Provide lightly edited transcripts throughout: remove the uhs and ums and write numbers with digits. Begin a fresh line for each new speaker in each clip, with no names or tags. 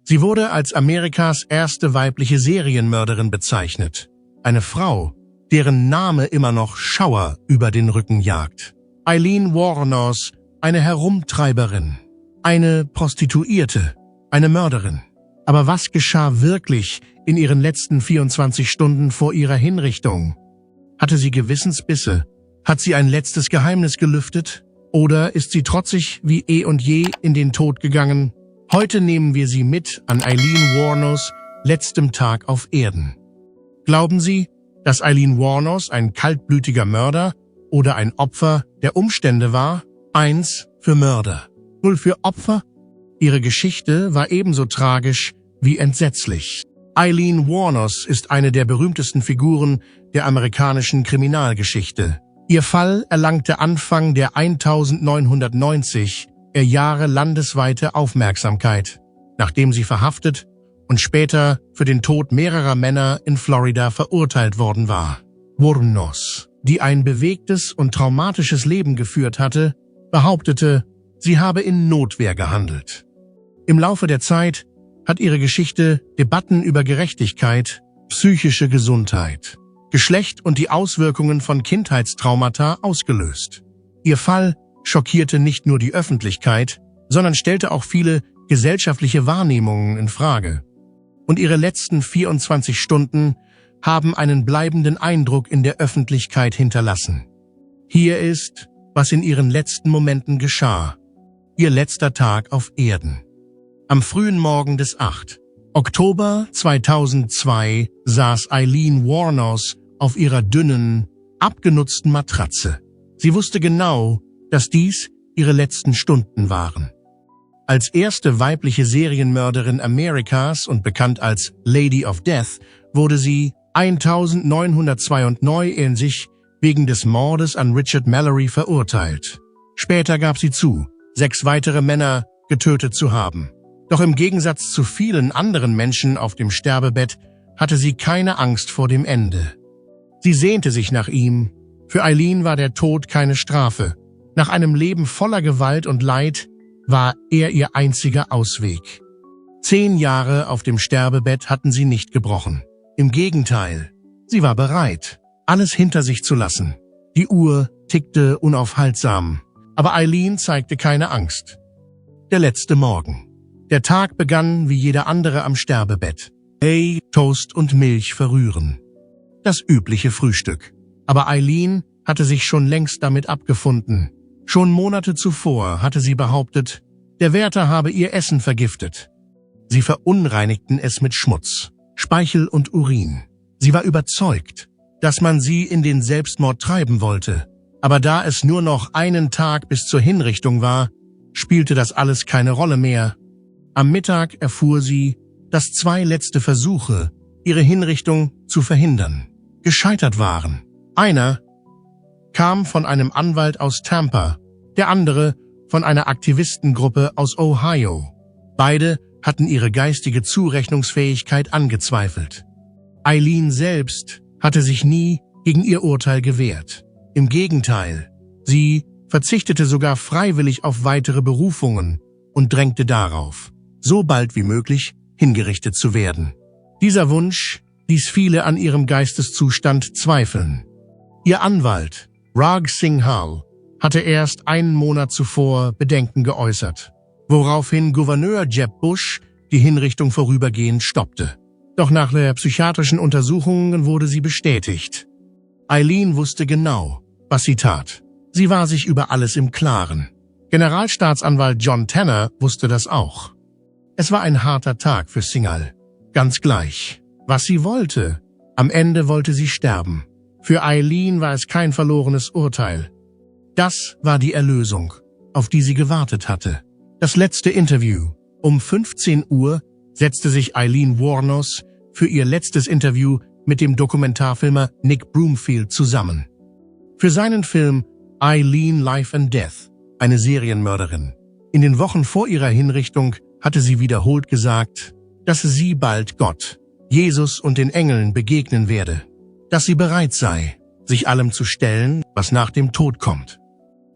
Sie wurde als Amerikas erste weibliche Serienmörderin bezeichnet. Eine Frau, deren Name immer noch Schauer über den Rücken jagt. Aileen Wuornos, eine Herumtreiberin, eine Prostituierte, eine Mörderin. Aber was geschah wirklich in ihren letzten 24 Stunden vor ihrer Hinrichtung? Hatte sie Gewissensbisse? Hat sie ein letztes Geheimnis gelüftet? Oder ist sie trotzig wie eh und je in den Tod gegangen? Heute nehmen wir sie mit an Aileen Wuornos letztem Tag auf Erden. Glauben Sie, dass Aileen Wuornos ein kaltblütiger Mörder oder ein Opfer der Umstände war? 1 für Mörder, 0 für Opfer. Ihre Geschichte war ebenso tragisch wie entsetzlich. Aileen Wuornos ist eine der berühmtesten Figuren der amerikanischen Kriminalgeschichte. Ihr Fall erlangte Anfang der 1990er Jahre landesweite Aufmerksamkeit, nachdem sie verhaftet und später für den Tod mehrerer Männer in Florida verurteilt worden war. Wuornos, die ein bewegtes und traumatisches Leben geführt hatte, behauptete, sie habe in Notwehr gehandelt. Im Laufe der Zeit hat ihre Geschichte Debatten über Gerechtigkeit, psychische Gesundheit, Geschlecht und die Auswirkungen von Kindheitstraumata ausgelöst. Ihr Fall schockierte nicht nur die Öffentlichkeit, sondern stellte auch viele gesellschaftliche Wahrnehmungen in Frage. Und ihre letzten 24 Stunden haben einen bleibenden Eindruck in der Öffentlichkeit hinterlassen. Hier ist, was in ihren letzten Momenten geschah. Ihr letzter Tag auf Erden. Am frühen Morgen des 8. Oktober 2002 saß Aileen Wuornos auf ihrer dünnen, abgenutzten Matratze. Sie wusste genau, dass dies ihre letzten Stunden waren. Als erste weibliche Serienmörderin Amerikas und bekannt als Lady of Death wurde sie 1992 wegen des Mordes an Richard Mallory verurteilt. Später gab sie zu, 6 weitere Männer getötet zu haben. Doch im Gegensatz zu vielen anderen Menschen auf dem Sterbebett hatte sie keine Angst vor dem Ende. Sie sehnte sich nach ihm. Für Aileen war der Tod keine Strafe. Nach einem Leben voller Gewalt und Leid war er ihr einziger Ausweg. 10 Jahre auf dem Sterbebett hatten sie nicht gebrochen. Im Gegenteil, sie war bereit, alles hinter sich zu lassen. Die Uhr tickte unaufhaltsam, aber Aileen zeigte keine Angst. Der letzte Morgen. Der Tag begann wie jeder andere am Sterbebett. Ei, Toast und Milch verrühren. Das übliche Frühstück. Aber Aileen hatte sich schon längst damit abgefunden. Schon Monate zuvor hatte sie behauptet, der Wärter habe ihr Essen vergiftet. Sie verunreinigten es mit Schmutz, Speichel und Urin. Sie war überzeugt, dass man sie in den Selbstmord treiben wollte. Aber da es nur noch einen Tag bis zur Hinrichtung war, spielte das alles keine Rolle mehr. Am Mittag erfuhr sie, dass 2 letzte Versuche, ihre Hinrichtung zu verhindern, gescheitert waren. Einer kam von einem Anwalt aus Tampa, der andere von einer Aktivistengruppe aus Ohio. Beide hatten ihre geistige Zurechnungsfähigkeit angezweifelt. Aileen selbst hatte sich nie gegen ihr Urteil gewehrt. Im Gegenteil, sie verzichtete sogar freiwillig auf weitere Berufungen und drängte darauf, so bald wie möglich hingerichtet zu werden. Dieser Wunsch ließ viele an ihrem Geisteszustand zweifeln. Ihr Anwalt, Rag Singhal, hatte erst einen Monat zuvor Bedenken geäußert, woraufhin Gouverneur Jeb Bush die Hinrichtung vorübergehend stoppte. Doch nach der psychiatrischen Untersuchung wurde sie bestätigt. Aileen wusste genau, was sie tat. Sie war sich über alles im Klaren. Generalstaatsanwalt John Tanner wusste das auch. Es war ein harter Tag für Singhal. Ganz gleich, was sie wollte. Am Ende wollte sie sterben. Für Aileen war es kein verlorenes Urteil. Das war die Erlösung, auf die sie gewartet hatte. Das letzte Interview. Um 15 Uhr setzte sich Aileen Wuornos für ihr letztes Interview mit dem Dokumentarfilmer Nick Broomfield zusammen. Für seinen Film Aileen Life and Death, eine Serienmörderin. In den Wochen vor ihrer Hinrichtung hatte sie wiederholt gesagt, dass sie bald Gott, Jesus und den Engeln begegnen werde, dass sie bereit sei, sich allem zu stellen, was nach dem Tod kommt.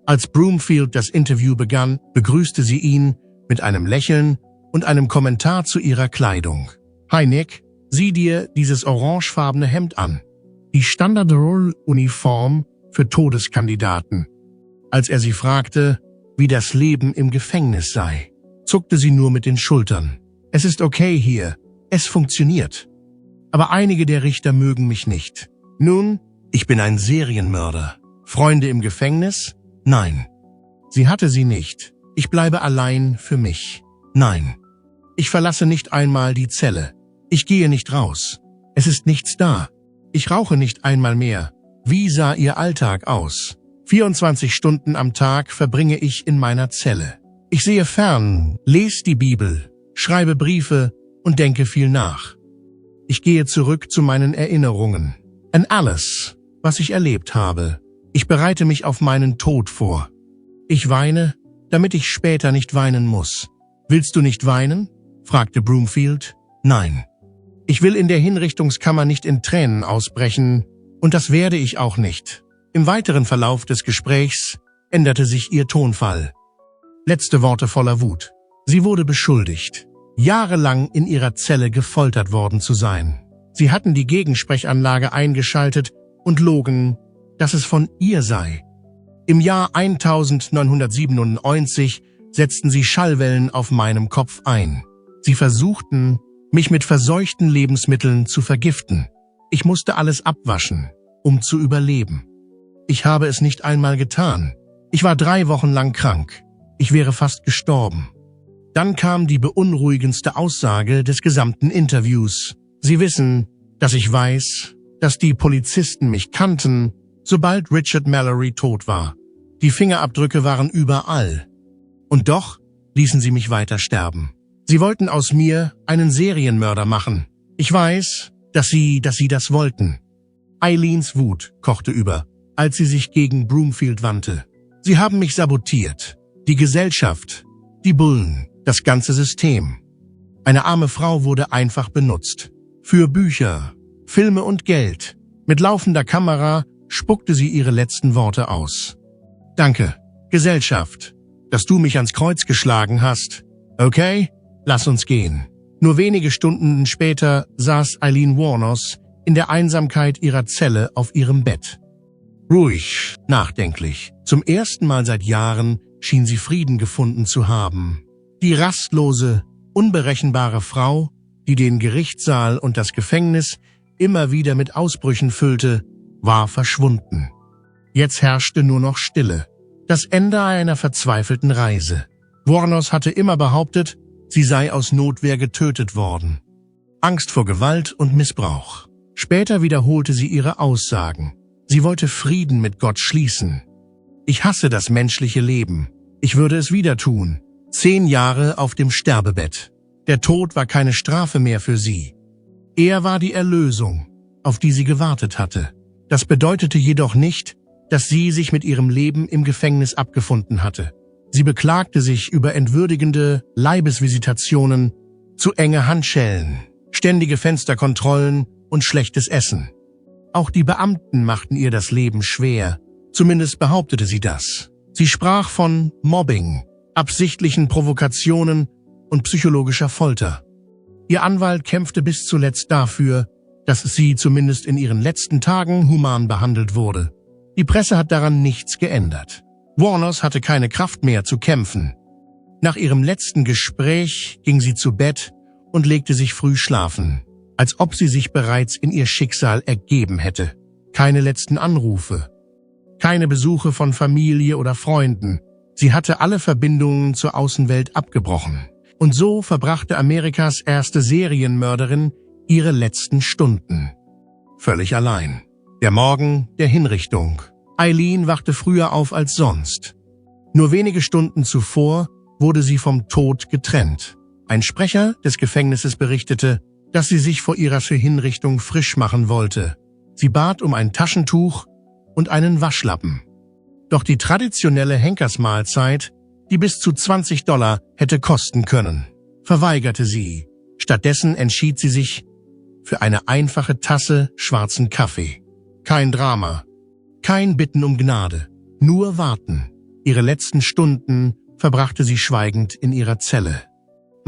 Als Broomfield das Interview begann, begrüßte sie ihn mit einem Lächeln und einem Kommentar zu ihrer Kleidung. »Hi Nick, sieh dir dieses orangefarbene Hemd an. Die Standard-Roll-Uniform für Todeskandidaten.« Als er sie fragte, wie das Leben im Gefängnis sei, zuckte sie nur mit den Schultern. »Es ist okay hier, es funktioniert. Aber einige der Richter mögen mich nicht. Nun, ich bin ein Serienmörder. Freunde im Gefängnis? Nein. Sie hatte sie nicht. Ich bleibe allein für mich. Nein. Ich verlasse nicht einmal die Zelle. Ich gehe nicht raus. Es ist nichts da. Ich rauche nicht einmal mehr. Wie sah ihr Alltag aus? 24 Stunden am Tag verbringe ich in meiner Zelle. Ich sehe fern, lese die Bibel, schreibe Briefe und denke viel nach. Ich gehe zurück zu meinen Erinnerungen, an alles, was ich erlebt habe. Ich bereite mich auf meinen Tod vor. Ich weine, damit ich später nicht weinen muss. »Willst du nicht weinen?« fragte Broomfield. »Nein. Ich will in der Hinrichtungskammer nicht in Tränen ausbrechen, und das werde ich auch nicht.« Im weiteren Verlauf des Gesprächs änderte sich ihr Tonfall. Letzte Worte voller Wut. Sie wurde beschuldigt, jahrelang in ihrer Zelle gefoltert worden zu sein. Sie hatten die Gegensprechanlage eingeschaltet und logen, dass es von ihr sei. Im Jahr 1997 setzten sie Schallwellen auf meinem Kopf ein. Sie versuchten, mich mit verseuchten Lebensmitteln zu vergiften. Ich musste alles abwaschen, um zu überleben. Ich habe es nicht einmal getan. Ich war 3 Wochen lang krank. Ich wäre fast gestorben. Dann kam die beunruhigendste Aussage des gesamten Interviews. Sie wissen, dass ich weiß, dass die Polizisten mich kannten, sobald Richard Mallory tot war. Die Fingerabdrücke waren überall. Und doch ließen sie mich weiter sterben. Sie wollten aus mir einen Serienmörder machen. Ich weiß, dass sie das wollten. Eileens Wut kochte über, als sie sich gegen Broomfield wandte. Sie haben mich sabotiert. Die Gesellschaft, die Bullen, das ganze System. Eine arme Frau wurde einfach benutzt. Für Bücher, Filme und Geld. Mit laufender Kamera spuckte sie ihre letzten Worte aus. »Danke, Gesellschaft, dass du mich ans Kreuz geschlagen hast. Okay, lass uns gehen.« Nur wenige Stunden später saß Aileen Wuornos in der Einsamkeit ihrer Zelle auf ihrem Bett. Ruhig, nachdenklich. Zum ersten Mal seit Jahren schien sie Frieden gefunden zu haben. Die rastlose, unberechenbare Frau, die den Gerichtssaal und das Gefängnis immer wieder mit Ausbrüchen füllte, war verschwunden. Jetzt herrschte nur noch Stille. Das Ende einer verzweifelten Reise. Wuornos hatte immer behauptet, sie sei aus Notwehr getötet worden. Angst vor Gewalt und Missbrauch. Später wiederholte sie ihre Aussagen. Sie wollte Frieden mit Gott schließen. Ich hasse das menschliche Leben. Ich würde es wieder tun. 10 Jahre auf dem Sterbebett. Der Tod war keine Strafe mehr für sie. Er war die Erlösung, auf die sie gewartet hatte. Das bedeutete jedoch nicht, dass sie sich mit ihrem Leben im Gefängnis abgefunden hatte. Sie beklagte sich über entwürdigende Leibesvisitationen, zu enge Handschellen, ständige Fensterkontrollen und schlechtes Essen. Auch die Beamten machten ihr das Leben schwer, zumindest behauptete sie das. Sie sprach von Mobbing, absichtlichen Provokationen und psychologischer Folter. Ihr Anwalt kämpfte bis zuletzt dafür, dass sie zumindest in ihren letzten Tagen human behandelt wurde. Die Presse hat daran nichts geändert. Wuornos hatte keine Kraft mehr zu kämpfen. Nach ihrem letzten Gespräch ging sie zu Bett und legte sich früh schlafen, als ob sie sich bereits in ihr Schicksal ergeben hätte. Keine letzten Anrufe, keine Besuche von Familie oder Freunden. Sie hatte alle Verbindungen zur Außenwelt abgebrochen. Und so verbrachte Amerikas erste Serienmörderin ihre letzten Stunden. Völlig allein. Der Morgen der Hinrichtung. Aileen wachte früher auf als sonst. Nur wenige Stunden zuvor wurde sie vom Tod getrennt. Ein Sprecher des Gefängnisses berichtete, dass sie sich vor ihrer Hinrichtung frisch machen wollte. Sie bat um ein Taschentuch und einen Waschlappen. Doch die traditionelle Henkersmahlzeit, die bis zu $20 hätte kosten können, verweigerte sie. Stattdessen entschied sie sich für eine einfache Tasse schwarzen Kaffee. Kein Drama, kein Bitten um Gnade, nur warten. Ihre letzten Stunden verbrachte sie schweigend in ihrer Zelle.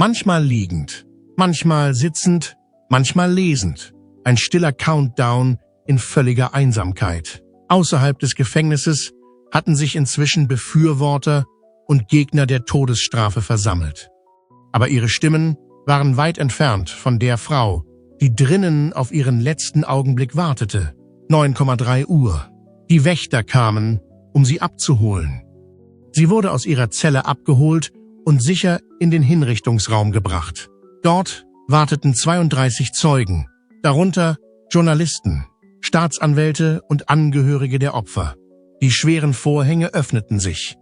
Manchmal liegend, manchmal sitzend, manchmal lesend. Ein stiller Countdown in völliger Einsamkeit. Außerhalb des Gefängnisses hatten sich inzwischen Befürworter und Gegner der Todesstrafe versammelt. Aber ihre Stimmen waren weit entfernt von der Frau, die drinnen auf ihren letzten Augenblick wartete. 9,3 Uhr. Die Wächter kamen, um sie abzuholen. Sie wurde aus ihrer Zelle abgeholt und sicher in den Hinrichtungsraum gebracht. Dort warteten 32 Zeugen, darunter Journalisten, Staatsanwälte und Angehörige der Opfer. Die schweren Vorhänge öffneten sich.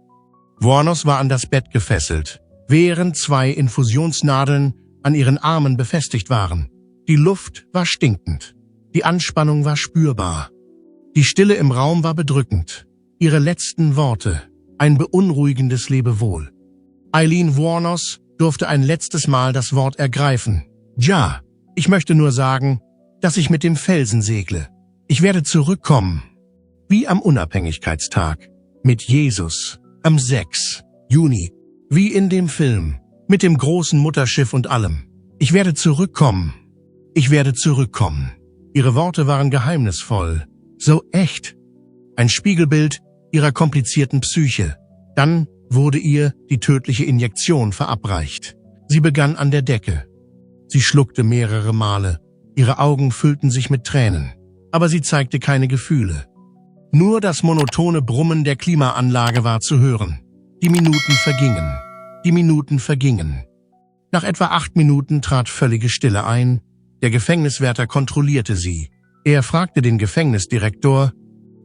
Wuornos war an das Bett gefesselt, während 2 Infusionsnadeln an ihren Armen befestigt waren. Die Luft war stinkend. Die Anspannung war spürbar. Die Stille im Raum war bedrückend. Ihre letzten Worte, ein beunruhigendes Lebewohl. Aileen Wuornos durfte ein letztes Mal das Wort ergreifen. Ja, ich möchte nur sagen, dass ich mit dem Felsen segle. Ich werde zurückkommen. Wie am Unabhängigkeitstag. Mit Jesus. Am 6. Juni. Wie in dem Film. Mit dem großen Mutterschiff und allem. Ich werde zurückkommen. Ich werde zurückkommen. Ihre Worte waren geheimnisvoll. So echt. Ein Spiegelbild ihrer komplizierten Psyche. Dann wurde ihr die tödliche Injektion verabreicht. Sie begann an der Decke. Sie schluckte mehrere Male. Ihre Augen füllten sich mit Tränen. Aber sie zeigte keine Gefühle. Nur das monotone Brummen der Klimaanlage war zu hören. Die Minuten vergingen. Die Minuten vergingen. Nach etwa 8 Minuten trat völlige Stille ein. Der Gefängniswärter kontrollierte sie. Er fragte den Gefängnisdirektor,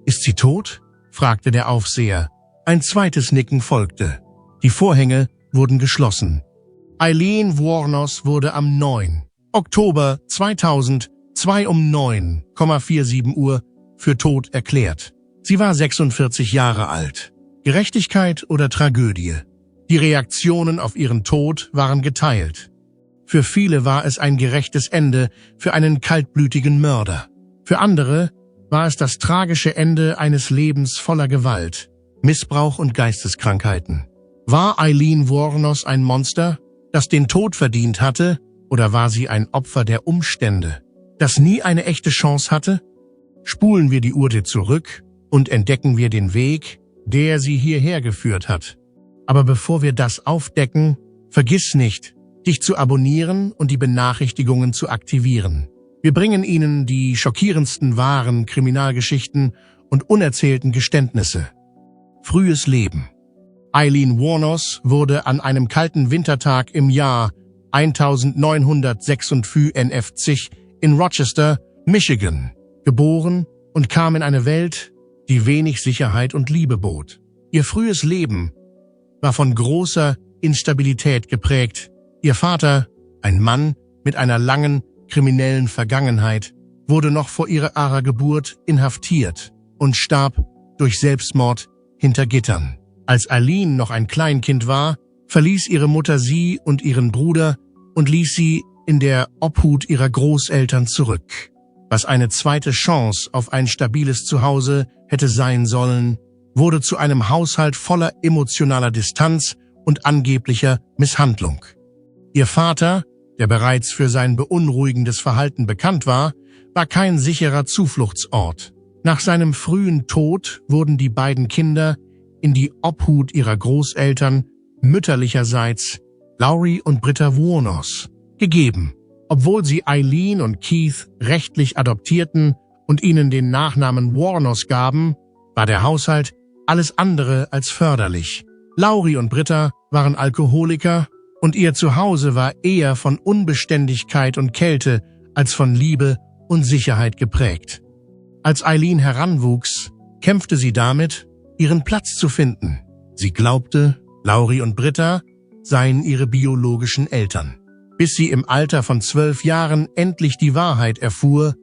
»Ist sie tot?« fragte der Aufseher. Ein zweites Nicken folgte. Die Vorhänge wurden geschlossen. Aileen Wuornos wurde am 9. Oktober 2002 um 9,47 Uhr für tot erklärt. Sie war 46 Jahre alt. Gerechtigkeit oder Tragödie? Die Reaktionen auf ihren Tod waren geteilt. Für viele war es ein gerechtes Ende für einen kaltblütigen Mörder. Für andere war es das tragische Ende eines Lebens voller Gewalt, Missbrauch und Geisteskrankheiten. War Aileen Wuornos ein Monster, das den Tod verdient hatte, oder war sie ein Opfer der Umstände, das nie eine echte Chance hatte? Spulen wir die Uhr zurück und entdecken wir den Weg, der sie hierher geführt hat. Aber bevor wir das aufdecken, vergiss nicht, dich zu abonnieren und die Benachrichtigungen zu aktivieren. Wir bringen Ihnen die schockierendsten wahren Kriminalgeschichten und unerzählten Geständnisse. Frühes Leben. Aileen Wuornos wurde an einem kalten Wintertag im Jahr 1956 in Rochester, Michigan, geboren und kam in eine Welt, die wenig Sicherheit und Liebe bot. Ihr frühes Leben war von großer Instabilität geprägt. Ihr Vater, ein Mann mit einer langen kriminellen Vergangenheit, wurde noch vor ihrer Geburt inhaftiert und starb durch Selbstmord hinter Gittern. Als Aileen noch ein Kleinkind war, verließ ihre Mutter sie und ihren Bruder und ließ sie in der Obhut ihrer Großeltern zurück. Was eine zweite Chance auf ein stabiles Zuhause hätte sein sollen, wurde zu einem Haushalt voller emotionaler Distanz und angeblicher Misshandlung. Ihr Vater, der bereits für sein beunruhigendes Verhalten bekannt war kein sicherer Zufluchtsort. Nach seinem frühen Tod wurden die beiden Kinder in die Obhut ihrer Großeltern mütterlicherseits, Laurie und Britta Wuornos, gegeben. Obwohl sie Aileen und Keith rechtlich adoptierten und ihnen den Nachnamen Wuornos gaben, war der Haushalt alles andere als förderlich. Laurie und Britta waren Alkoholiker und ihr Zuhause war eher von Unbeständigkeit und Kälte als von Liebe und Sicherheit geprägt. Als Aileen heranwuchs, kämpfte sie damit, ihren Platz zu finden. Sie glaubte, Laurie und Britta seien ihre biologischen Eltern, bis sie im Alter von 12 Jahren endlich die Wahrheit erfuhr,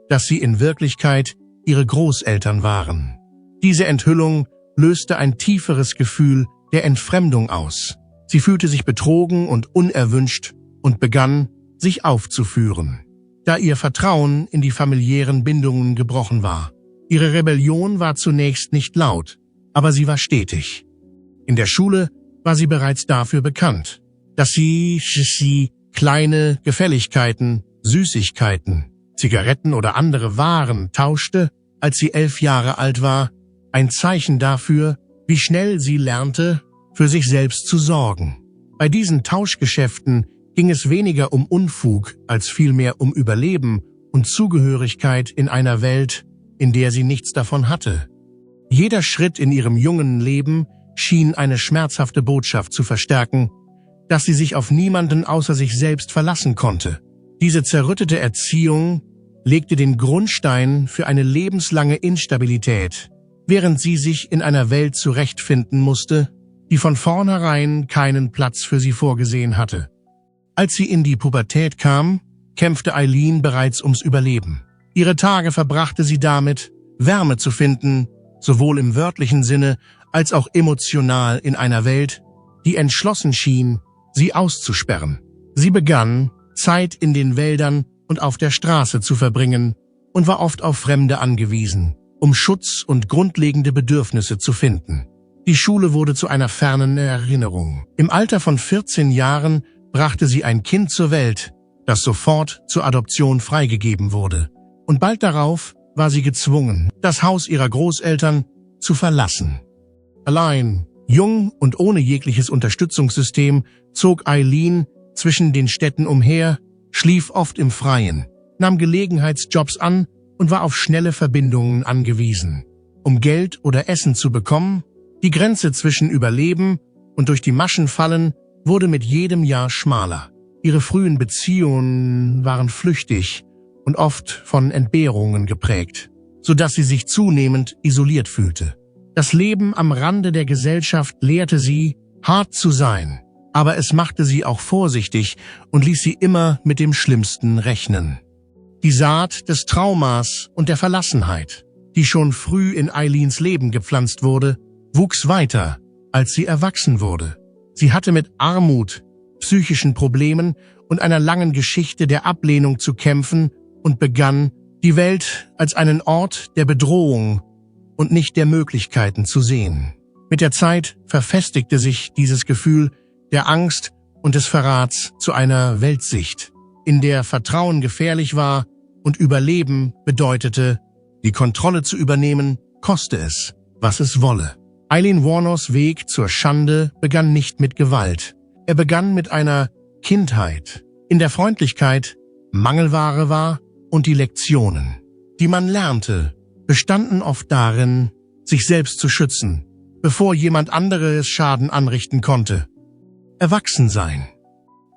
dass sie in Wirklichkeit ihre Großeltern waren. Diese Enthüllung löste ein tieferes Gefühl der Entfremdung aus. Sie fühlte sich betrogen und unerwünscht und begann, sich aufzuführen, da ihr Vertrauen in die familiären Bindungen gebrochen war. Ihre Rebellion war zunächst nicht laut, aber sie war stetig. In der Schule war sie bereits dafür bekannt, dass sie kleine Gefälligkeiten, Süßigkeiten, Zigaretten oder andere Waren tauschte, als sie 11 Jahre alt war, ein Zeichen dafür, wie schnell sie lernte, für sich selbst zu sorgen. Bei diesen Tauschgeschäften ging es weniger um Unfug, als vielmehr um Überleben und Zugehörigkeit in einer Welt, in der sie nichts davon hatte. Jeder Schritt in ihrem jungen Leben schien eine schmerzhafte Botschaft zu verstärken, dass sie sich auf niemanden außer sich selbst verlassen konnte. Diese zerrüttete Erziehung legte den Grundstein für eine lebenslange Instabilität, während sie sich in einer Welt zurechtfinden musste, die von vornherein keinen Platz für sie vorgesehen hatte. Als sie in die Pubertät kam, kämpfte Eileen bereits ums Überleben. Ihre Tage verbrachte sie damit, Wärme zu finden, sowohl im wörtlichen Sinne als auch emotional in einer Welt, die entschlossen schien, sie auszusperren. Sie begann, Zeit in den Wäldern und auf der Straße zu verbringen und war oft auf Fremde angewiesen, um Schutz und grundlegende Bedürfnisse zu finden. Die Schule wurde zu einer fernen Erinnerung. Im Alter von 14 Jahren brachte sie ein Kind zur Welt, das sofort zur Adoption freigegeben wurde. Und bald darauf war sie gezwungen, das Haus ihrer Großeltern zu verlassen. Allein, jung und ohne jegliches Unterstützungssystem, zog Eileen zwischen den Städten umher, schlief oft im Freien, nahm Gelegenheitsjobs an und war auf schnelle Verbindungen angewiesen. Um Geld oder Essen zu bekommen, die Grenze zwischen Überleben und durch die Maschen fallen wurde mit jedem Jahr schmaler. Ihre frühen Beziehungen waren flüchtig und oft von Entbehrungen geprägt, sodass sie sich zunehmend isoliert fühlte. Das Leben am Rande der Gesellschaft lehrte sie, hart zu sein, aber es machte sie auch vorsichtig und ließ sie immer mit dem Schlimmsten rechnen. Die Saat des Traumas und der Verlassenheit, die schon früh in Eileens Leben gepflanzt wurde, wuchs weiter, als sie erwachsen wurde. Sie hatte mit Armut, psychischen Problemen und einer langen Geschichte der Ablehnung zu kämpfen und begann, die Welt als einen Ort der Bedrohung und nicht der Möglichkeiten zu sehen. Mit der Zeit verfestigte sich dieses Gefühl der Angst und des Verrats zu einer Weltsicht, in der Vertrauen gefährlich war und Überleben bedeutete, die Kontrolle zu übernehmen, koste es, was es wolle. Eileen Wuornos Weg zur Schande begann nicht mit Gewalt. Er begann mit einer Kindheit, in der Freundlichkeit Mangelware war und die Lektionen, die man lernte, bestanden oft darin, sich selbst zu schützen, bevor jemand anderes Schaden anrichten konnte. Erwachsensein.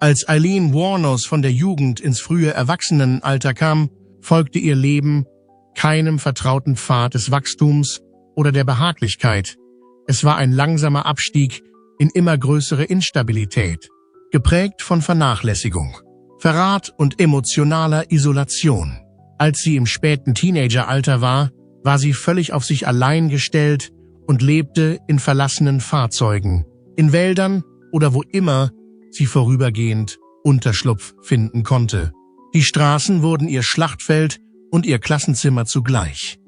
Als Eileen Wuornos von der Jugend ins frühe Erwachsenenalter kam, folgte ihr Leben keinem vertrauten Pfad des Wachstums oder der Behaglichkeit. Es war ein langsamer Abstieg in immer größere Instabilität, geprägt von Vernachlässigung, Verrat und emotionaler Isolation. Als sie im späten Teenageralter war, war sie völlig auf sich allein gestellt und lebte in verlassenen Fahrzeugen, in Wäldern oder wo immer sie vorübergehend Unterschlupf finden konnte. Die Straßen wurden ihr Schlachtfeld und ihr Klassenzimmer zugleich.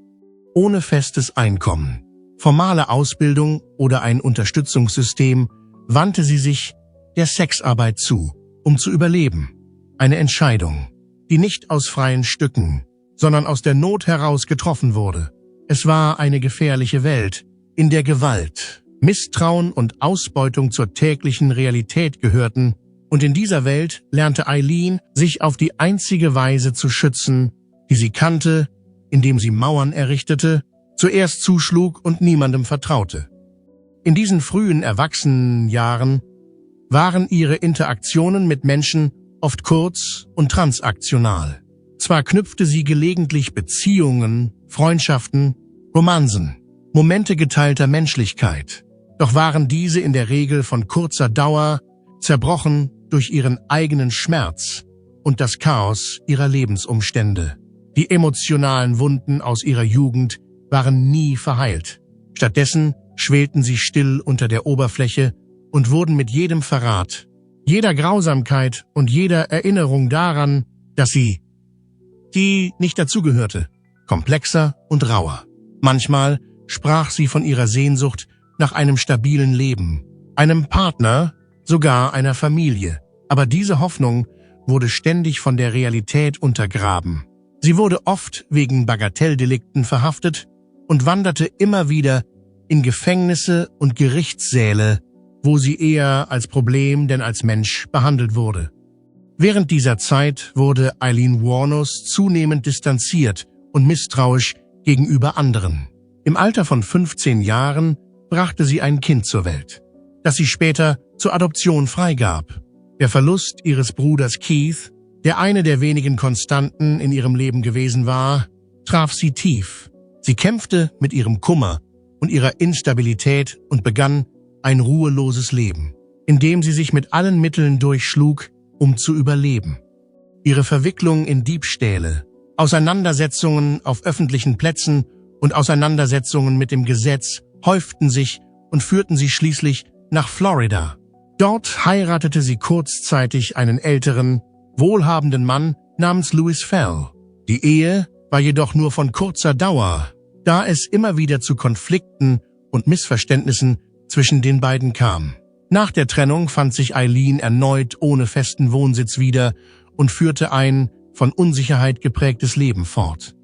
Ohne festes Einkommen, formale Ausbildung oder ein Unterstützungssystem wandte sie sich der Sexarbeit zu, um zu überleben. Eine Entscheidung, die nicht aus freien Stücken, sondern aus der Not heraus getroffen wurde. Es war eine gefährliche Welt, in der Gewalt, Misstrauen und Ausbeutung zur täglichen Realität gehörten, und in dieser Welt lernte Eileen, sich auf die einzige Weise zu schützen, die sie kannte, indem sie Mauern errichtete, zuerst zuschlug und niemandem vertraute. In diesen frühen Erwachsenenjahren waren ihre Interaktionen mit Menschen oft kurz und transaktional. Zwar knüpfte sie gelegentlich Beziehungen, Freundschaften, Romanzen, Momente geteilter Menschlichkeit, doch waren diese in der Regel von kurzer Dauer, zerbrochen durch ihren eigenen Schmerz und das Chaos ihrer Lebensumstände. Die emotionalen Wunden aus ihrer Jugend waren nie verheilt. Stattdessen schwelten sie still unter der Oberfläche und wurden mit jedem Verrat, jeder Grausamkeit und jeder Erinnerung daran, dass sie, die nicht dazugehörte, komplexer und rauer. Manchmal sprach sie von ihrer Sehnsucht nach einem stabilen Leben, einem Partner, sogar einer Familie. Aber diese Hoffnung wurde ständig von der Realität untergraben. Sie wurde oft wegen Bagatelldelikten verhaftet und wanderte immer wieder in Gefängnisse und Gerichtssäle, wo sie eher als Problem denn als Mensch behandelt wurde. Während dieser Zeit wurde Aileen Wuornos zunehmend distanziert und misstrauisch gegenüber anderen. Im Alter von 15 Jahren brachte sie ein Kind zur Welt, das sie später zur Adoption freigab. Der Verlust ihres Bruders Keith, der eine der wenigen Konstanten in ihrem Leben gewesen war, traf sie tief. Sie kämpfte mit ihrem Kummer und ihrer Instabilität und begann ein ruheloses Leben, in dem sie sich mit allen Mitteln durchschlug, um zu überleben. Ihre Verwicklung in Diebstähle, Auseinandersetzungen auf öffentlichen Plätzen und Auseinandersetzungen mit dem Gesetz häuften sich und führten sie schließlich nach Florida. Dort heiratete sie kurzzeitig einen älteren, wohlhabenden Mann namens Louis Fell. Die Ehe war jedoch nur von kurzer Dauer, da es immer wieder zu Konflikten und Missverständnissen zwischen den beiden kam. Nach der Trennung fand sich Aileen erneut ohne festen Wohnsitz wieder und führte ein von Unsicherheit geprägtes Leben fort.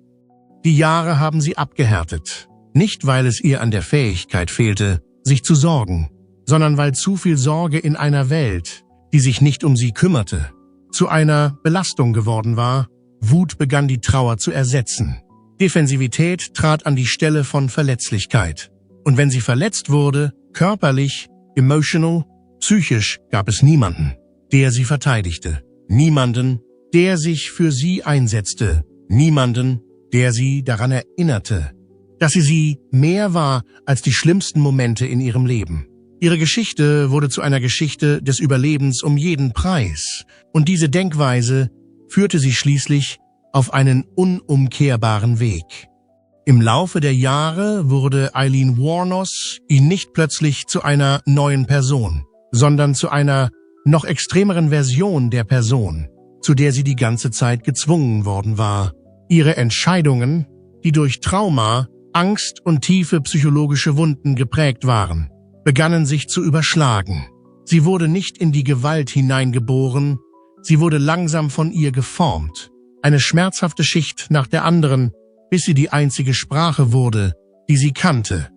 Die Jahre haben sie abgehärtet, nicht weil es ihr an der Fähigkeit fehlte, sich zu sorgen, sondern weil zu viel Sorge in einer Welt, die sich nicht um sie kümmerte, zu einer Belastung geworden war. Wut begann die Trauer zu ersetzen. Defensivität trat an die Stelle von Verletzlichkeit. Und wenn sie verletzt wurde, körperlich, emotional, psychisch, gab es niemanden, der sie verteidigte. Niemanden, der sich für sie einsetzte. Niemanden, der sie daran erinnerte, dass sie mehr war als die schlimmsten Momente in ihrem Leben. Ihre Geschichte wurde zu einer Geschichte des Überlebens um jeden Preis. Und diese Denkweise führte sie schließlich auf einen unumkehrbaren Weg. Im Laufe der Jahre wurde Aileen Wuornos nicht plötzlich zu einer neuen Person, sondern zu einer noch extremeren Version der Person, zu der sie die ganze Zeit gezwungen worden war. Ihre Entscheidungen, die durch Trauma, Angst und tiefe psychologische Wunden geprägt waren, begannen sich zu überschlagen. Sie wurde nicht in die Gewalt hineingeboren, sie wurde langsam von ihr geformt. Eine schmerzhafte Schicht nach der anderen, bis sie die einzige Sprache wurde, die sie kannte.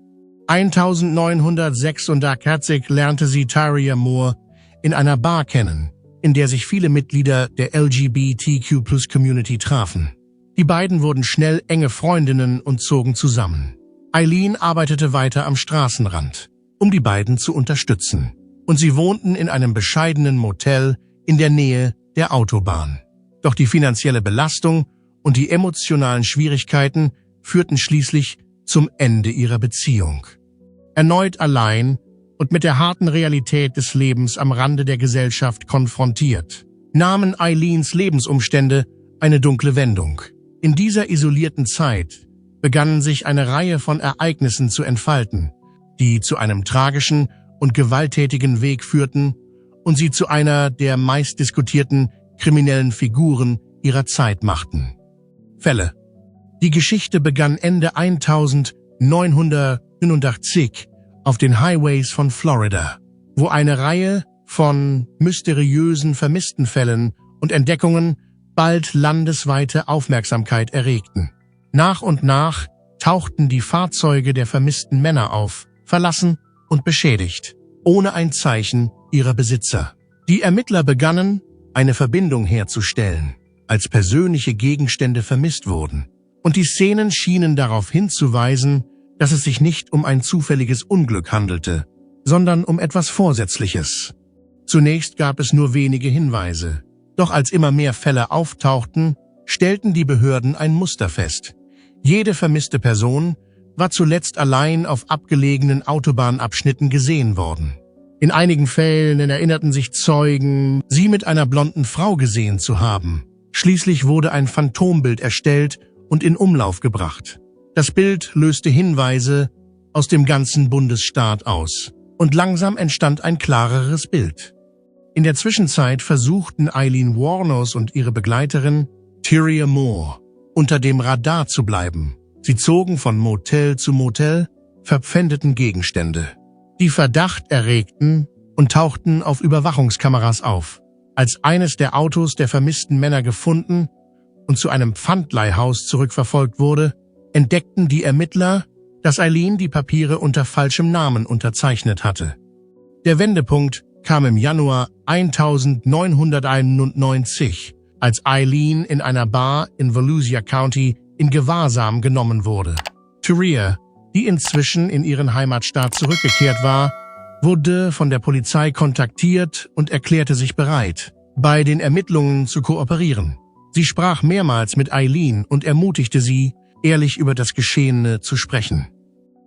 1946 lernte sie Tyria Moore in einer Bar kennen, in der sich viele Mitglieder der LGBTQ+-Community trafen. Die beiden wurden schnell enge Freundinnen und zogen zusammen. Aileen arbeitete weiter am Straßenrand, um die beiden zu unterstützen. Und sie wohnten in einem bescheidenen Motel in der Nähe der Autobahn. Doch die finanzielle Belastung und die emotionalen Schwierigkeiten führten schließlich zum Ende ihrer Beziehung. Erneut allein und mit der harten Realität des Lebens am Rande der Gesellschaft konfrontiert, nahmen Aileens Lebensumstände eine dunkle Wendung. In dieser isolierten Zeit begannen sich eine Reihe von Ereignissen zu entfalten, die zu einem tragischen und gewalttätigen Weg führten und sie zu einer der meistdiskutierten kriminellen Figuren ihrer Zeit machten. Fälle. Die Geschichte begann Ende 1989 auf den Highways von Florida, wo eine Reihe von mysteriösen Vermisstenfällen und Entdeckungen bald landesweite Aufmerksamkeit erregten. Nach und nach tauchten die Fahrzeuge der vermissten Männer auf, verlassen und beschädigt, ohne ein Zeichen ihrer Besitzer. Die Ermittler begannen, eine Verbindung herzustellen, als persönliche Gegenstände vermisst wurden. Und die Szenen schienen darauf hinzuweisen, dass es sich nicht um ein zufälliges Unglück handelte, sondern um etwas Vorsätzliches. Zunächst gab es nur wenige Hinweise. Doch als immer mehr Fälle auftauchten, stellten die Behörden ein Muster fest. Jede vermisste Person war zuletzt allein auf abgelegenen Autobahnabschnitten gesehen worden. In einigen Fällen erinnerten sich Zeugen, sie mit einer blonden Frau gesehen zu haben. Schließlich wurde ein Phantombild erstellt und in Umlauf gebracht. Das Bild löste Hinweise aus dem ganzen Bundesstaat aus. Und langsam entstand ein klareres Bild. In der Zwischenzeit versuchten Aileen Wuornos und ihre Begleiterin, Tyria Moore, unter dem Radar zu bleiben. Sie zogen von Motel zu Motel, verpfändeten Gegenstände, die Verdacht erregten, und tauchten auf Überwachungskameras auf. Als eines der Autos der vermissten Männer gefunden und zu einem Pfandleihhaus zurückverfolgt wurde, entdeckten die Ermittler, dass Eileen die Papiere unter falschem Namen unterzeichnet hatte. Der Wendepunkt kam im Januar 1991, als Eileen in einer Bar in Volusia County in Gewahrsam genommen wurde. Tyria, die inzwischen in ihren Heimatstaat zurückgekehrt war, wurde von der Polizei kontaktiert und erklärte sich bereit, bei den Ermittlungen zu kooperieren. Sie sprach mehrmals mit Eileen und ermutigte sie, ehrlich über das Geschehene zu sprechen.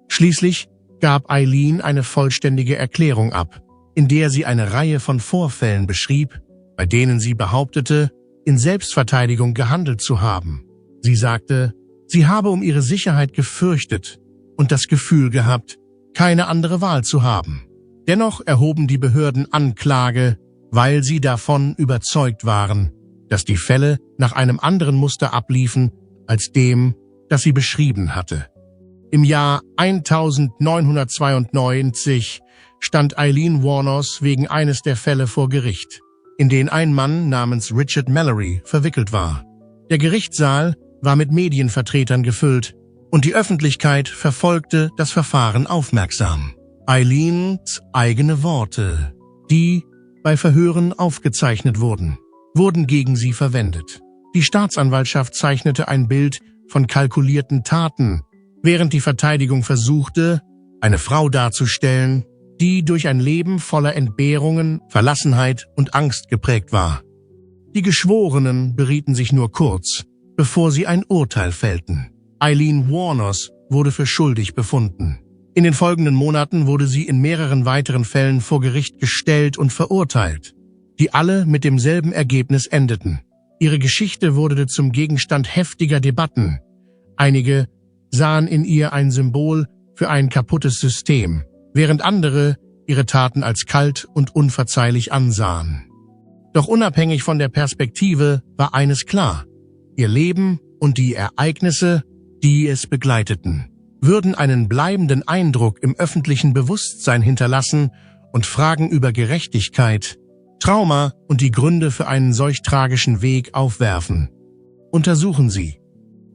Schließlich gab Eileen eine vollständige Erklärung ab, in der sie eine Reihe von Vorfällen beschrieb, bei denen sie behauptete, in Selbstverteidigung gehandelt zu haben. Sie sagte, sie habe um ihre Sicherheit gefürchtet und das Gefühl gehabt, keine andere Wahl zu haben. Dennoch erhoben die Behörden Anklage, weil sie davon überzeugt waren, dass die Fälle nach einem anderen Muster abliefen als dem, das sie beschrieben hatte. Im Jahr 1992 stand Eileen Wuornos wegen eines der Fälle vor Gericht, in den ein Mann namens Richard Mallory verwickelt war. Der Gerichtssaal war mit Medienvertretern gefüllt und die Öffentlichkeit verfolgte das Verfahren aufmerksam. Eileens eigene Worte, die bei Verhören aufgezeichnet wurden, wurden gegen sie verwendet. Die Staatsanwaltschaft zeichnete ein Bild von kalkulierten Taten, während die Verteidigung versuchte, eine Frau darzustellen, die durch ein Leben voller Entbehrungen, Verlassenheit und Angst geprägt war. Die Geschworenen berieten sich nur kurz, bevor sie ein Urteil fällten. Eileen Wuornos wurde für schuldig befunden. In den folgenden Monaten wurde sie in mehreren weiteren Fällen vor Gericht gestellt und verurteilt, die alle mit demselben Ergebnis endeten. Ihre Geschichte wurde zum Gegenstand heftiger Debatten. Einige sahen in ihr ein Symbol für ein kaputtes System, während andere ihre Taten als kalt und unverzeihlich ansahen. Doch unabhängig von der Perspektive war eines klar: Ihr Leben und die Ereignisse, die es begleiteten, würden einen bleibenden Eindruck im öffentlichen Bewusstsein hinterlassen und Fragen über Gerechtigkeit, Trauma und die Gründe für einen solch tragischen Weg aufwerfen. Untersuchen Sie.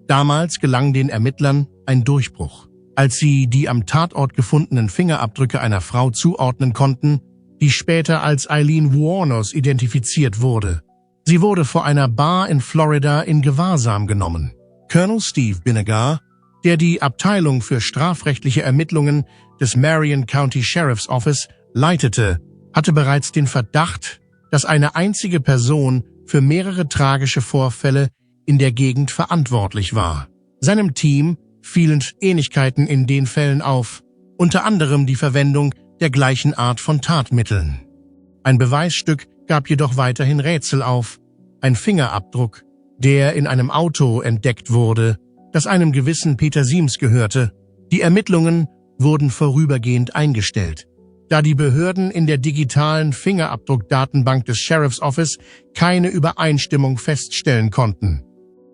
Damals gelang den Ermittlern ein Durchbruch, als sie die am Tatort gefundenen Fingerabdrücke einer Frau zuordnen konnten, die später als Eileen Wuornos identifiziert wurde. Sie wurde vor einer Bar in Florida in Gewahrsam genommen. Colonel Steve Binegar, der die Abteilung für strafrechtliche Ermittlungen des Marion County Sheriff's Office leitete, hatte bereits den Verdacht, dass eine einzige Person für mehrere tragische Vorfälle in der Gegend verantwortlich war. Seinem Team fielen Ähnlichkeiten in den Fällen auf, unter anderem die Verwendung der gleichen Art von Tatmitteln. Ein Beweisstück gab jedoch weiterhin Rätsel auf: ein Fingerabdruck, der in einem Auto entdeckt wurde, das einem gewissen Peter Siems gehörte. Die Ermittlungen wurden vorübergehend eingestellt, da die Behörden in der digitalen Fingerabdruckdatenbank des Sheriff's Office keine Übereinstimmung feststellen konnten.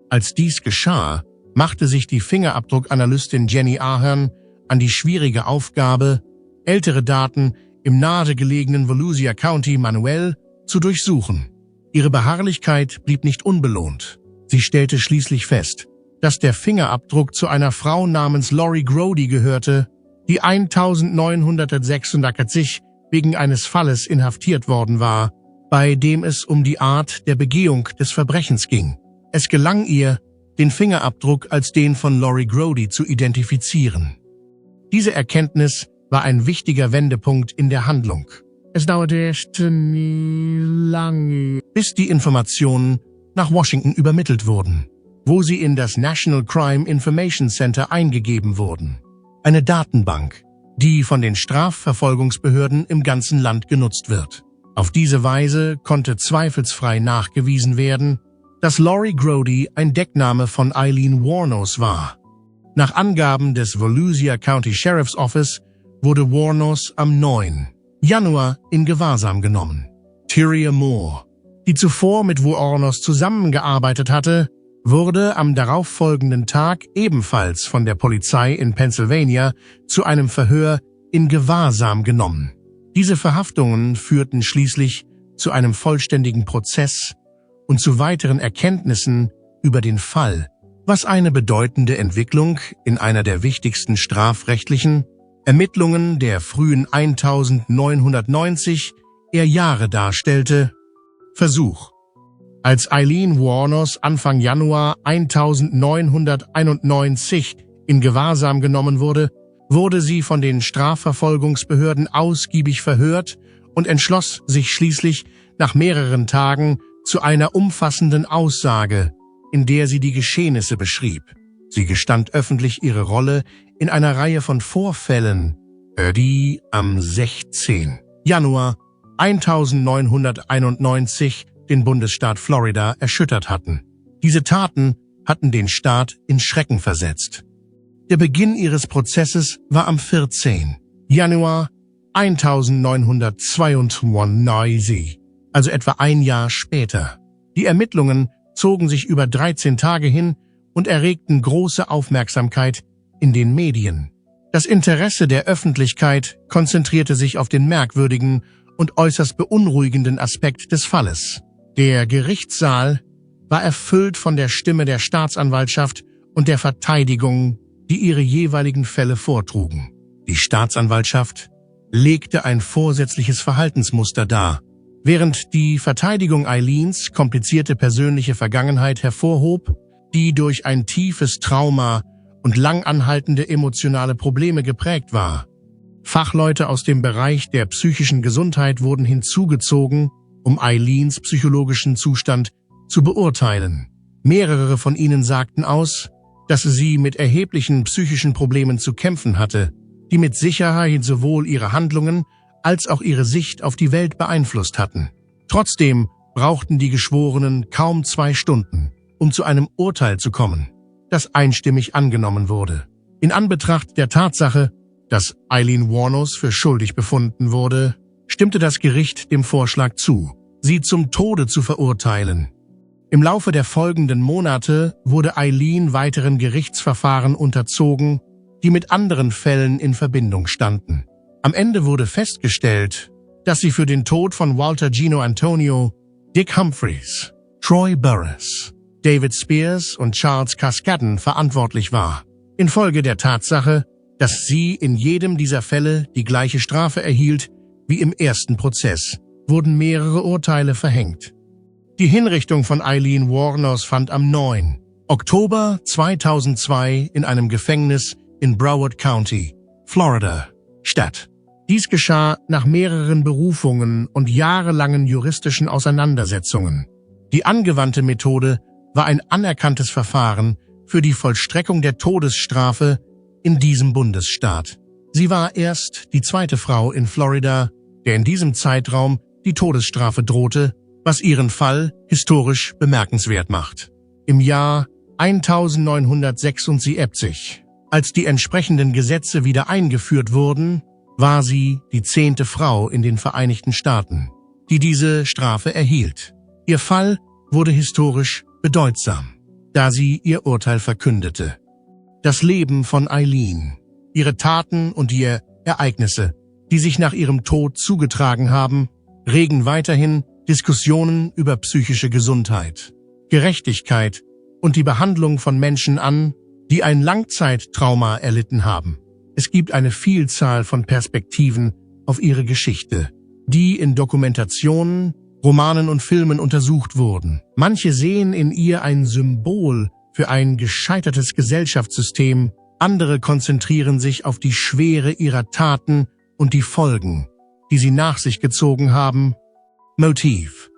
Als dies geschah, machte sich die Fingerabdruckanalystin Jenny Ahern an die schwierige Aufgabe, ältere Daten im nahegelegenen Volusia County manuell zu durchsuchen. Ihre Beharrlichkeit blieb nicht unbelohnt. Sie stellte schließlich fest, dass der Fingerabdruck zu einer Frau namens Lori Grody gehörte, die 1986 wegen eines Falles inhaftiert worden war, bei dem es um die Art der Begehung des Verbrechens ging. Es gelang ihr, den Fingerabdruck als den von Lori Grody zu identifizieren. Diese Erkenntnis war ein wichtiger Wendepunkt in der Handlung. Es dauerte erst nie lange, bis die Informationen nach Washington übermittelt wurden, wo sie in das National Crime Information Center eingegeben wurden. Eine Datenbank, die von den Strafverfolgungsbehörden im ganzen Land genutzt wird. Auf diese Weise konnte zweifelsfrei nachgewiesen werden, dass Lori Grody ein Deckname von Eileen Wuornos war. Nach Angaben des Volusia County Sheriff's Office wurde Wuornos am 9. Januar in Gewahrsam genommen. Tyria Moore, die zuvor mit Wuornos zusammengearbeitet hatte, wurde am darauffolgenden Tag ebenfalls von der Polizei in Pennsylvania zu einem Verhör in Gewahrsam genommen. Diese Verhaftungen führten schließlich zu einem vollständigen Prozess und zu weiteren Erkenntnissen über den Fall, was eine bedeutende Entwicklung in einer der wichtigsten strafrechtlichen Ermittlungen der frühen 1990er Jahre darstellte. Versuch. Als Aileen Wuornos Anfang Januar 1991 in Gewahrsam genommen wurde, wurde sie von den Strafverfolgungsbehörden ausgiebig verhört und entschloss sich schließlich nach mehreren Tagen zu einer umfassenden Aussage, in der sie die Geschehnisse beschrieb. Sie gestand öffentlich ihre Rolle in einer Reihe von Vorfällen, die am 16. Januar 1991 den Bundesstaat Florida erschüttert hatten. Diese Taten hatten den Staat in Schrecken versetzt. Der Beginn ihres Prozesses war am 14. Januar 1992, also etwa ein Jahr später. Die Ermittlungen zogen sich über 13 Tage hin und erregten große Aufmerksamkeit in den Medien. Das Interesse der Öffentlichkeit konzentrierte sich auf den merkwürdigen und äußerst beunruhigenden Aspekt des Falles. Der Gerichtssaal war erfüllt von der Stimme der Staatsanwaltschaft und der Verteidigung, die ihre jeweiligen Fälle vortrugen. Die Staatsanwaltschaft legte ein vorsätzliches Verhaltensmuster dar. Während die Verteidigung Aileens komplizierte persönliche Vergangenheit hervorhob, die durch ein tiefes Trauma und lang anhaltende emotionale Probleme geprägt war. Fachleute aus dem Bereich der psychischen Gesundheit wurden hinzugezogen, um Aileens psychologischen Zustand zu beurteilen. Mehrere von ihnen sagten aus, dass sie mit erheblichen psychischen Problemen zu kämpfen hatte, die mit Sicherheit sowohl ihre Handlungen als auch ihre Sicht auf die Welt beeinflusst hatten. Trotzdem brauchten die Geschworenen kaum 2 Stunden, um zu einem Urteil zu kommen, das einstimmig angenommen wurde. In Anbetracht der Tatsache, dass Aileen Wuornos für schuldig befunden wurde, stimmte das Gericht dem Vorschlag zu, sie zum Tode zu verurteilen. Im Laufe der folgenden Monate wurde Aileen weiteren Gerichtsverfahren unterzogen, die mit anderen Fällen in Verbindung standen. Am Ende wurde festgestellt, dass sie für den Tod von Walter Gino Antonio, Dick Humphreys, Troy Burress, David Spears und Charles Cascadden verantwortlich war. Infolge der Tatsache, dass sie in jedem dieser Fälle die gleiche Strafe erhielt wie im ersten Prozess, wurden mehrere Urteile verhängt. Die Hinrichtung von Aileen Wuornos fand am 9. Oktober 2002 in einem Gefängnis in Broward County, Florida, statt. Dies geschah nach mehreren Berufungen und jahrelangen juristischen Auseinandersetzungen. Die angewandte Methode war ein anerkanntes Verfahren für die Vollstreckung der Todesstrafe in diesem Bundesstaat. Sie war erst die zweite Frau in Florida, der in diesem Zeitraum die Todesstrafe drohte, was ihren Fall historisch bemerkenswert macht. Im Jahr 1976, als die entsprechenden Gesetze wieder eingeführt wurden, war sie die 10. Frau in den Vereinigten Staaten, die diese Strafe erhielt. Ihr Fall wurde historisch bedeutsam, da sie ihr Urteil verkündete. Das Leben von Aileen, ihre Taten und die Ereignisse, die sich nach ihrem Tod zugetragen haben, regen weiterhin Diskussionen über psychische Gesundheit, Gerechtigkeit und die Behandlung von Menschen an, die ein Langzeittrauma erlitten haben. Es gibt eine Vielzahl von Perspektiven auf ihre Geschichte, die in Dokumentationen, Romanen und Filmen untersucht wurden. Manche sehen in ihr ein Symbol für ein gescheitertes Gesellschaftssystem, andere konzentrieren sich auf die Schwere ihrer Taten und die Folgen, die sie nach sich gezogen haben. Motiv: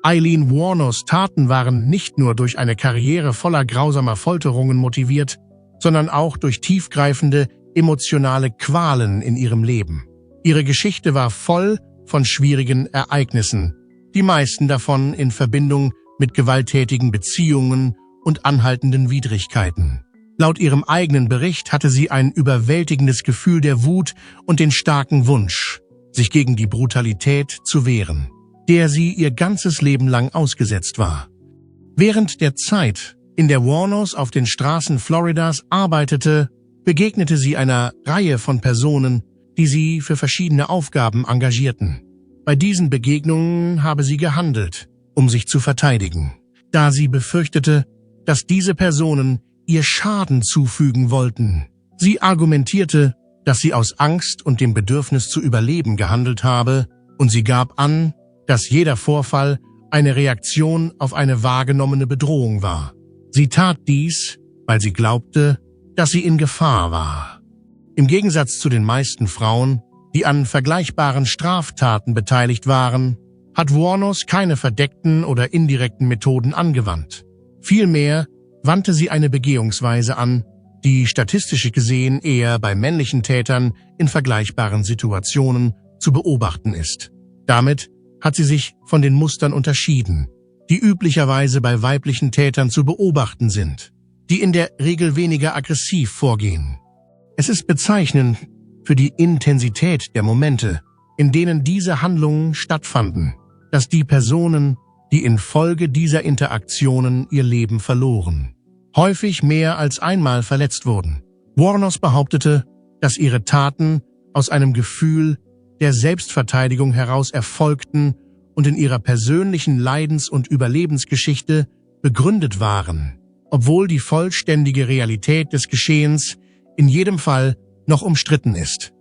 Aileen Wuornos Taten waren nicht nur durch eine Karriere voller grausamer Folterungen motiviert, sondern auch durch tiefgreifende emotionale Qualen in ihrem Leben. Ihre Geschichte war voll von schwierigen Ereignissen, die meisten davon in Verbindung mit gewalttätigen Beziehungen und anhaltenden Widrigkeiten. Laut ihrem eigenen Bericht hatte sie ein überwältigendes Gefühl der Wut und den starken Wunsch, sich gegen die Brutalität zu wehren, der sie ihr ganzes Leben lang ausgesetzt war. Während der Zeit, in der Wuornos auf den Straßen Floridas arbeitete, begegnete sie einer Reihe von Personen, die sie für verschiedene Aufgaben engagierten. Bei diesen Begegnungen habe sie gehandelt, um sich zu verteidigen, da sie befürchtete, dass diese Personen ihr Schaden zufügen wollten. Sie argumentierte, dass sie aus Angst und dem Bedürfnis zu überleben gehandelt habe, und sie gab an, dass jeder Vorfall eine Reaktion auf eine wahrgenommene Bedrohung war. Sie tat dies, weil sie glaubte, dass sie in Gefahr war. Im Gegensatz zu den meisten Frauen, die an vergleichbaren Straftaten beteiligt waren, hat Wuornos keine verdeckten oder indirekten Methoden angewandt. Vielmehr wandte sie eine Begehungsweise an, die statistisch gesehen eher bei männlichen Tätern in vergleichbaren Situationen zu beobachten ist. Damit hat sie sich von den Mustern unterschieden, die üblicherweise bei weiblichen Tätern zu beobachten sind, die in der Regel weniger aggressiv vorgehen. Es ist bezeichnend für die Intensität der Momente, in denen diese Handlungen stattfanden, dass die Personen, die infolge dieser Interaktionen ihr Leben verloren, häufig mehr als einmal verletzt wurden. Wuornos behauptete, dass ihre Taten aus einem Gefühl der Selbstverteidigung heraus erfolgten und in ihrer persönlichen Leidens- und Überlebensgeschichte begründet waren, obwohl die vollständige Realität des Geschehens in jedem Fall noch umstritten ist.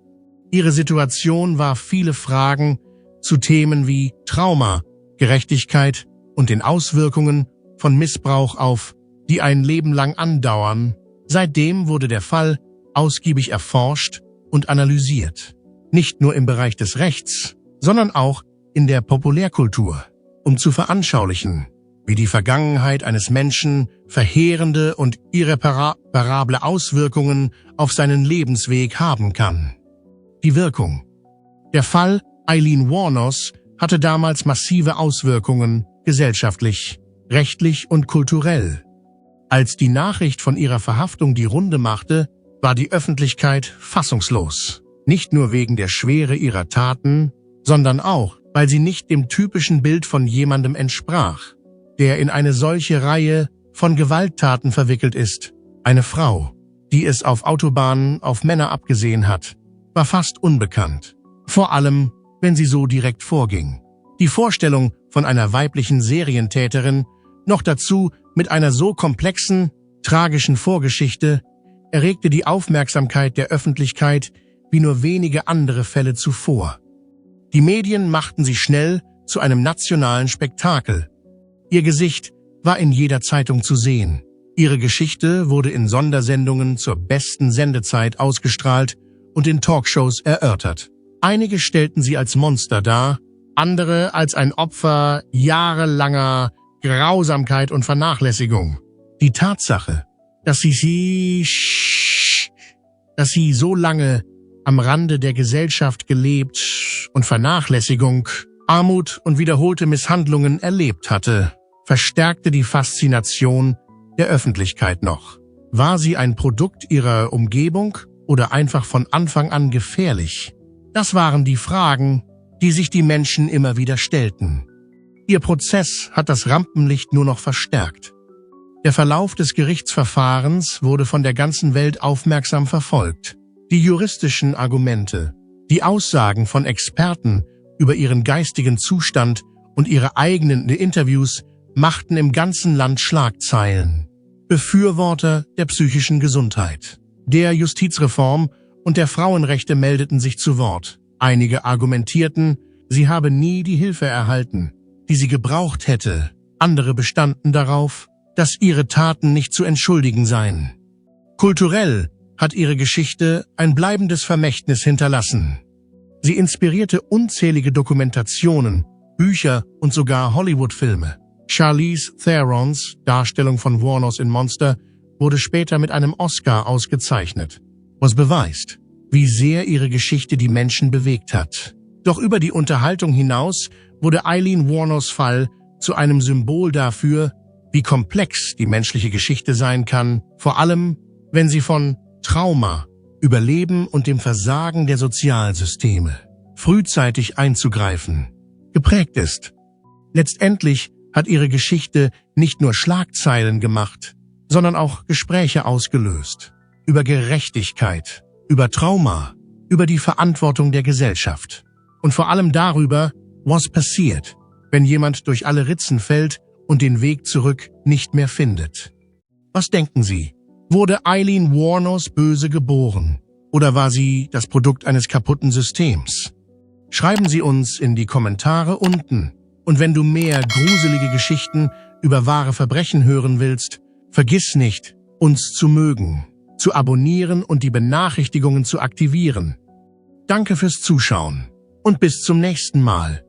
Ihre Situation warf viele Fragen zu Themen wie Trauma, Gerechtigkeit und den Auswirkungen von Missbrauch auf, die ein Leben lang andauern. Seitdem wurde der Fall ausgiebig erforscht und analysiert. Nicht nur im Bereich des Rechts, sondern auch in der Populärkultur, um zu veranschaulichen, wie die Vergangenheit eines Menschen verheerende und irreparable Auswirkungen auf seinen Lebensweg haben kann. Die Wirkung. Der Fall Aileen Wuornos hatte damals massive Auswirkungen, gesellschaftlich, rechtlich und kulturell. Als die Nachricht von ihrer Verhaftung die Runde machte, war die Öffentlichkeit fassungslos. Nicht nur wegen der Schwere ihrer Taten, sondern auch, weil sie nicht dem typischen Bild von jemandem entsprach, der in eine solche Reihe von Gewalttaten verwickelt ist. Eine Frau, die es auf Autobahnen auf Männer abgesehen hat, war fast unbekannt. Vor allem, wenn sie so direkt vorging. Die Vorstellung von einer weiblichen Serientäterin, noch dazu mit einer so komplexen, tragischen Vorgeschichte, erregte die Aufmerksamkeit der Öffentlichkeit wie nur wenige andere Fälle zuvor. Die Medien machten sie schnell zu einem nationalen Spektakel. Ihr Gesicht war in jeder Zeitung zu sehen. Ihre Geschichte wurde in Sondersendungen zur besten Sendezeit ausgestrahlt und in Talkshows erörtert. Einige stellten sie als Monster dar, andere als ein Opfer jahrelanger Grausamkeit und Vernachlässigung. Die Tatsache, dass sie so lange am Rande der Gesellschaft gelebt und Vernachlässigung, Armut und wiederholte Misshandlungen erlebt hatte, verstärkte die Faszination der Öffentlichkeit noch. War sie ein Produkt ihrer Umgebung oder einfach von Anfang an gefährlich? Das waren die Fragen, die sich die Menschen immer wieder stellten. Ihr Prozess hat das Rampenlicht nur noch verstärkt. Der Verlauf des Gerichtsverfahrens wurde von der ganzen Welt aufmerksam verfolgt. Die juristischen Argumente, die Aussagen von Experten über ihren geistigen Zustand und ihre eigenen Interviews machten im ganzen Land Schlagzeilen. Befürworter der psychischen Gesundheit, der Justizreform und der Frauenrechte meldeten sich zu Wort. Einige argumentierten, sie habe nie die Hilfe erhalten, die sie gebraucht hätte. Andere bestanden darauf, dass ihre Taten nicht zu entschuldigen seien. Kulturell hat ihre Geschichte ein bleibendes Vermächtnis hinterlassen. Sie inspirierte unzählige Dokumentationen, Bücher und sogar Hollywood-Filme. Charlize Therons Darstellung von Wuornos in Monster wurde später mit einem Oscar ausgezeichnet, was beweist, wie sehr ihre Geschichte die Menschen bewegt hat. Doch über die Unterhaltung hinaus wurde Aileen Wuornos Fall zu einem Symbol dafür, wie komplex die menschliche Geschichte sein kann, vor allem, wenn sie von Trauma, Überleben und dem Versagen der Sozialsysteme, frühzeitig einzugreifen, geprägt ist. Letztendlich hat ihre Geschichte nicht nur Schlagzeilen gemacht, sondern auch Gespräche ausgelöst. Über Gerechtigkeit, über Trauma, über die Verantwortung der Gesellschaft. Und vor allem darüber, was passiert, wenn jemand durch alle Ritzen fällt und den Weg zurück nicht mehr findet. Was denken Sie? Wurde Aileen Wuornos böse geboren? Oder war sie das Produkt eines kaputten Systems? Schreiben Sie uns in die Kommentare unten. Und wenn du mehr gruselige Geschichten über wahre Verbrechen hören willst, vergiss nicht, uns zu mögen, zu abonnieren und die Benachrichtigungen zu aktivieren. Danke fürs Zuschauen und bis zum nächsten Mal.